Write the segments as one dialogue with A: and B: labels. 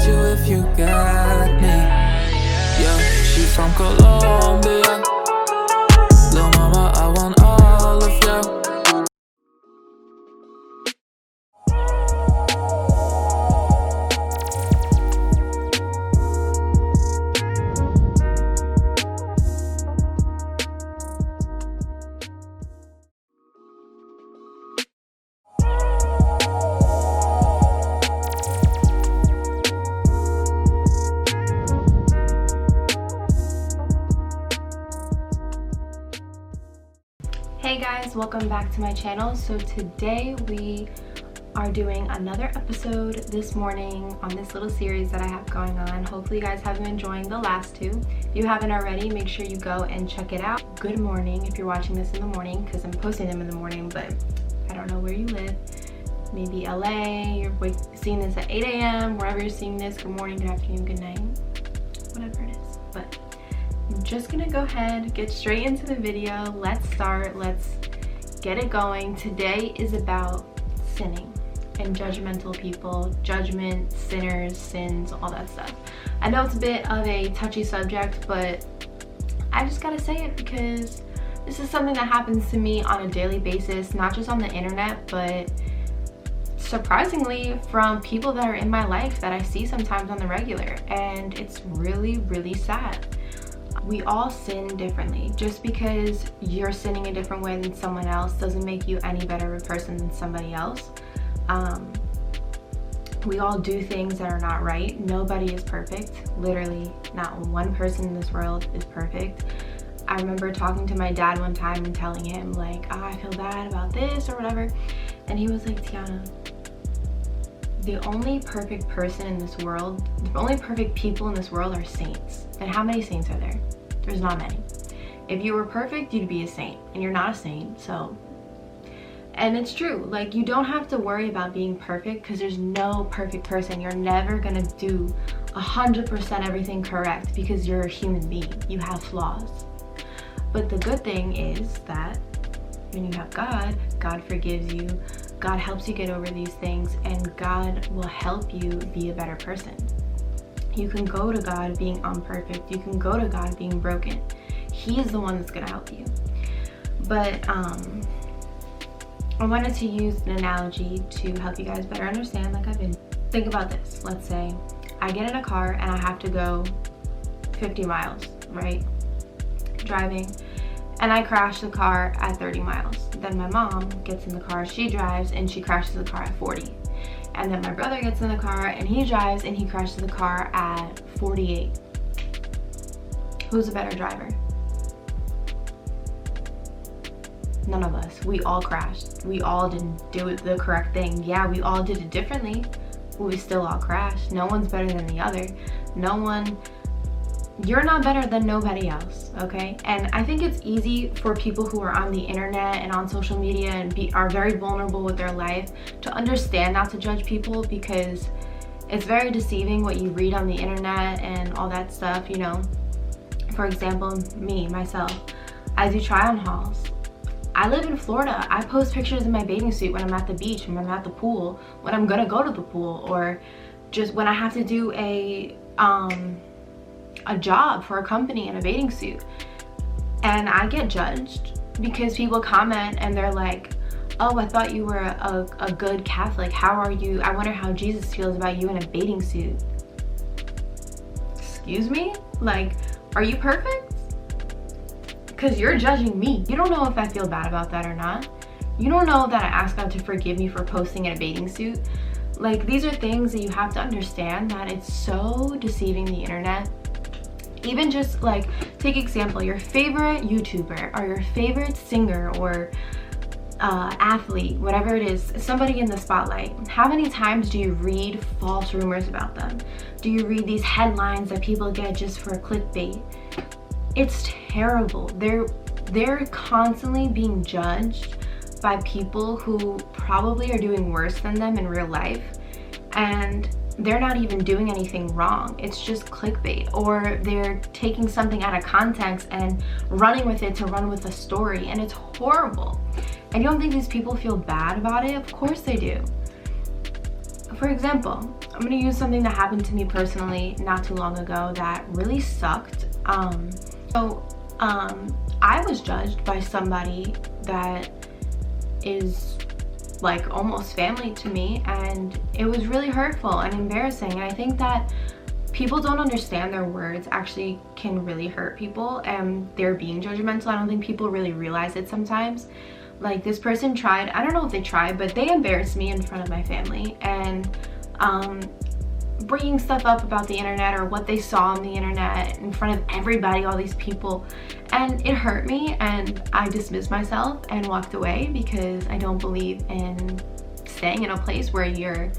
A: you if you got me. Yeah, she from Colombia. Lil' mama, I want all of you.
B: Hey guys, welcome back to my channel. So today we are doing another episode this morning on this little series that I have going on. Hopefully you guys have been enjoying the last two. If you haven't already, make sure you go and check it out. Good morning if you're watching this in the morning, because I'm posting them in the morning, but I don't know where you live. Maybe LA, you're seeing this at 8 a.m, wherever you're seeing this. Good morning, good afternoon, good night, whatever it is. But I'm just gonna go ahead, get straight into the video. Let's start, let's get it going. Today is about sinning and judgmental people, judgment, sinners, sins, all that stuff. I know it's a bit of a touchy subject, but I just gotta say it because this is something that happens to me on a daily basis, not just on the internet, but surprisingly from people that are in my life that I see sometimes on the regular, and it's really, really sad. We all sin differently. Just because you're sinning a different way than someone else doesn't make you any better of a person than somebody else. We all do things that are not right. Nobody is perfect. Literally, not one person in this world is perfect. I remember talking to my dad one time and telling him like, oh, I feel bad about this or whatever. And he was like, Tiana, the only perfect person in this world, the only perfect people in this world are saints. And how many saints are there? There's not many. If you were perfect, you'd be a saint, and you're not a saint, so. And it's true, like you don't have to worry about being perfect because there's no perfect person. You're never gonna do 100% everything correct because you're a human being. You have flaws. But the good thing is that when you have God, God forgives you, God helps you get over these things, and God will help you be a better person. You can go to God being imperfect. You can go to God being broken. He's the one that's gonna help you. But I wanted to use an analogy to help you guys better understand, like I've been. Think about this. Let's say I get in a car and I have to go 50 miles, right? Driving, and I crash the car at 30 miles. Then my mom gets in the car, she drives, and she crashes the car at 40. And then my brother gets in the car and he drives and he crashes the car at 48. Who's a better driver? None of us. We all crashed. We all didn't do the correct thing. Yeah, we all did it differently, but we still all crashed. No one's better than the other. You're not better than nobody else, okay? And I think it's easy for people who are on the internet and on social media and are very vulnerable with their life to understand not to judge people, because it's very deceiving what you read on the internet and all that stuff, you know. For example, myself, I do try-on hauls. I live in Florida. I post pictures in my bathing suit when I'm at the beach, when I'm at the pool, when I'm gonna go to the pool, or just when I have to do a job for a company in a bathing suit. And I get judged because people comment and they're like, oh, I thought you were a good Catholic. How are you? I wonder how Jesus feels about you in a bathing suit. Excuse me? Like, are you perfect? Because you're judging me. You don't know if I feel bad about that or not. You don't know that I ask God to forgive me for posting in a bathing suit. Like, these are things that you have to understand, that it's so deceiving, the internet. Even just like, take example, your favorite YouTuber or your favorite singer or athlete, whatever it is, somebody in the spotlight. How many times do you read false rumors about them? Do you read these headlines that people get just for clickbait? It's terrible. They're constantly being judged by people who probably are doing worse than them in real life, and they're not even doing anything wrong. It's just clickbait, or they're taking something out of context and running with it to run with a story, and it's horrible. And you don't think these people feel bad about it? Of course they do. For example, I'm gonna use something that happened to me personally not too long ago that really sucked. I was judged by somebody that is like almost family to me, and it was really hurtful and embarrassing. And I think that people don't understand their words actually can really hurt people, and they're being judgmental. I don't think people really realize it sometimes. Like, this person tried, I don't know if they tried, but they embarrassed me in front of my family, and bringing stuff up about the internet or what they saw on the internet in front of everybody, all these people, and it hurt me, and I dismissed myself and walked away because I don't believe in staying in a place where you're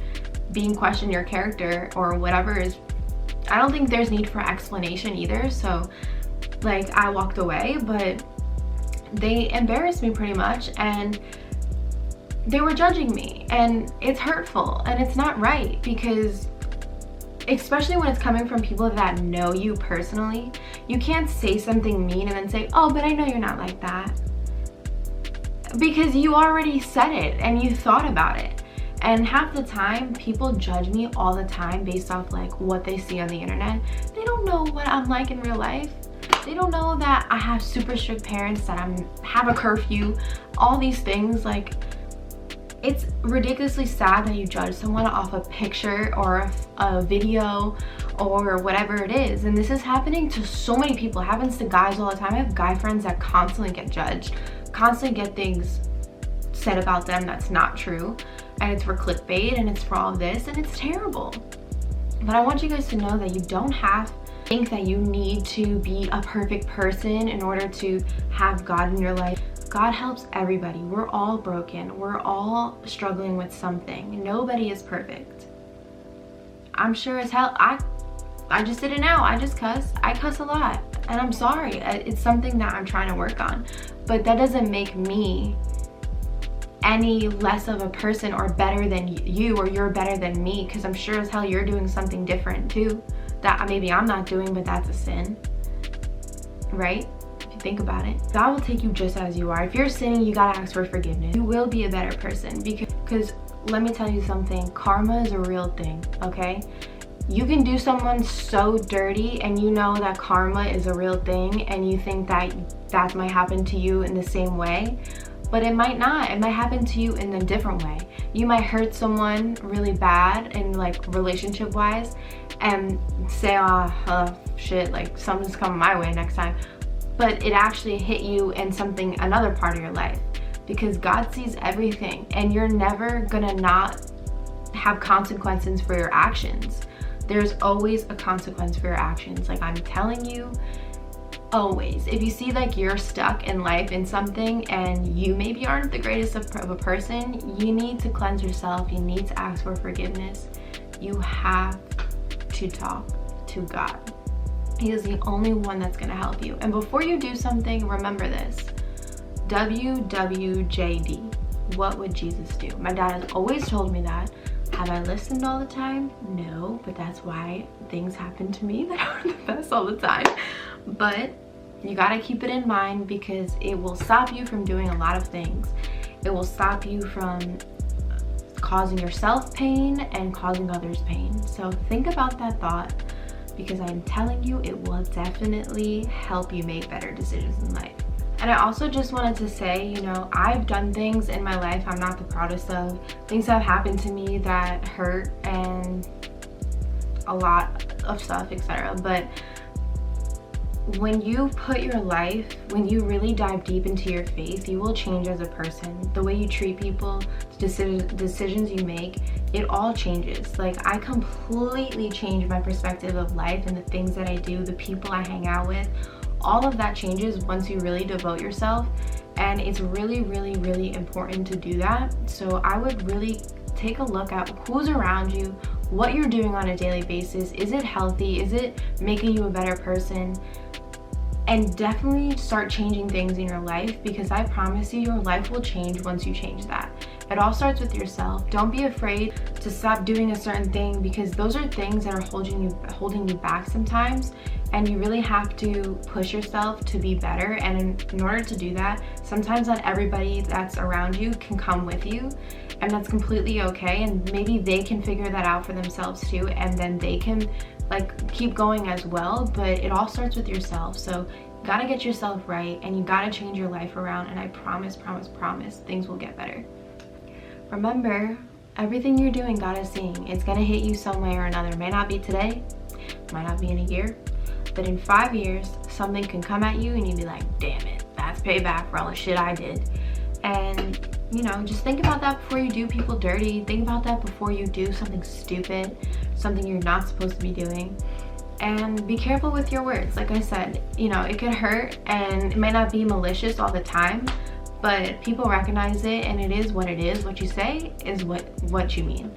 B: being questioned your character or whatever is. I don't think there's need for explanation either. So like, I walked away, but they embarrassed me pretty much, and they were judging me, and it's hurtful and it's not right, because especially when it's coming from people that know you personally, you can't say something mean and then say, oh, but I know you're not like that, because you already said it and you thought about it. And half the time people judge me all the time based off like what they see on the internet. They don't know what I'm like in real life. They don't know that I have super strict parents, that I have a curfew, all these things. Like, it's ridiculously sad that you judge someone off a picture or a video or whatever it is. And this is happening to so many people. It happens to guys all the time. I have guy friends that constantly get judged, constantly get things said about them that's not true, and it's for clickbait and it's for all this, and it's terrible. But I want you guys to know that you don't have to think that you need to be a perfect person in order to have God in your life. God helps everybody. We're all broken. We're all struggling with something. Nobody is perfect. I'm sure as hell, I just did it now. I just cuss. I cuss a lot, and I'm sorry. It's something that I'm trying to work on, but that doesn't make me any less of a person or better than you, or you're better than me, because I'm sure as hell you're doing something different too that maybe I'm not doing, but that's a sin, right? If you think about it, God will take you just as you are. If you're sinning, you gotta ask for forgiveness. You will be a better person, because let me tell you something, karma is a real thing, okay? You can do someone so dirty and you know that karma is a real thing, and you think that might happen to you in the same way, but it might not. It might happen to you in a different way. You might hurt someone really bad in like relationship wise and say, oh shit, like something's coming my way next time, but it actually hit you in another part of your life, because God sees everything, and you're never gonna not have consequences for your actions. There's always a consequence for your actions. Like, I'm telling you, always. If you see like you're stuck in life in something and you maybe aren't the greatest of a person, you need to cleanse yourself. You need to ask for forgiveness. You have to talk to God. He is the only one that's going to help you. And before you do something, remember this. WWJD. What would Jesus do? My dad has always told me that. Have I listened all the time? No, but that's why things happen to me that aren't the best all the time. But you gotta keep it in mind, because it will stop you from doing a lot of things. It will stop you from causing yourself pain and causing others pain. So think about that thought, because I'm telling you, it will definitely help you make better decisions in life. And I also just wanted to say, you know, I've done things in my life I'm not the proudest of. Things have happened to me that hurt, and a lot of stuff, etc. But when you put your life, when you really dive deep into your faith, you will change as a person. The way you treat people, decisions you make, it all changes. Like, I completely changed my perspective of life and the things that I do, the people I hang out with. All of that changes once you really devote yourself, and it's really, really, really important to do that. So I would really take a look at who's around you, what you're doing on a daily basis. Is it healthy? Is it making you a better person? And definitely start changing things in your life, because I promise you, your life will change once you change that. It all starts with yourself. Don't be afraid to stop doing a certain thing, because those are things that are holding you back sometimes, and you really have to push yourself to be better. And in order to do that, sometimes not everybody that's around you can come with you, and that's completely okay. And maybe they can figure that out for themselves too, and then they can like keep going as well. But it all starts with yourself. So you gotta get yourself right, and you gotta change your life around, and I promise things will get better. Remember, everything you're doing, God is seeing. It's gonna hit you some way or another. It may not be today, might not be in a year, but in 5 years, something can come at you and you'd be like, damn it, that's payback for all the shit I did. And you know, just think about that before you do people dirty. Think about that before you do something stupid, something you're not supposed to be doing. And be careful with your words. Like I said, you know, it could hurt, and it might not be malicious all the time, but people recognize it, and it is what it is. What you say is what you mean.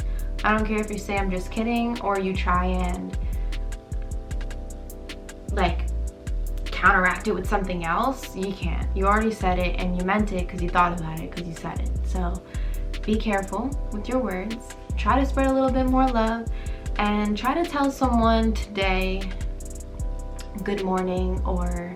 B: I don't care if you say I'm just kidding, or you try and like counteract it with something else. You can't. You already said it, and you meant it because you thought about it, because you said it. So be careful with your words. Try to spread a little bit more love, and try to tell someone today good morning, or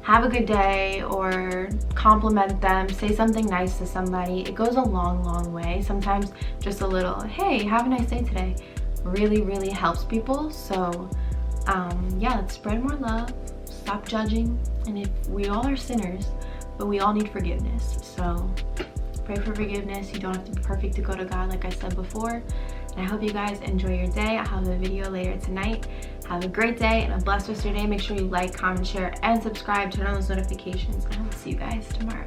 B: have a good day, or compliment them, say something nice to somebody. It goes a long way. Sometimes just a little, hey, have a nice day today, really helps people. So yeah, let's spread more love, stop judging, and if we all are sinners, but we all need forgiveness. So pray for forgiveness. You don't have to be perfect to go to God, like I said before. And I hope you guys enjoy your day. I'll have a video later tonight. Have a great day and a blessed rest of your day. Make sure you like, comment, share, and subscribe. Turn on those notifications. And I will see you guys tomorrow.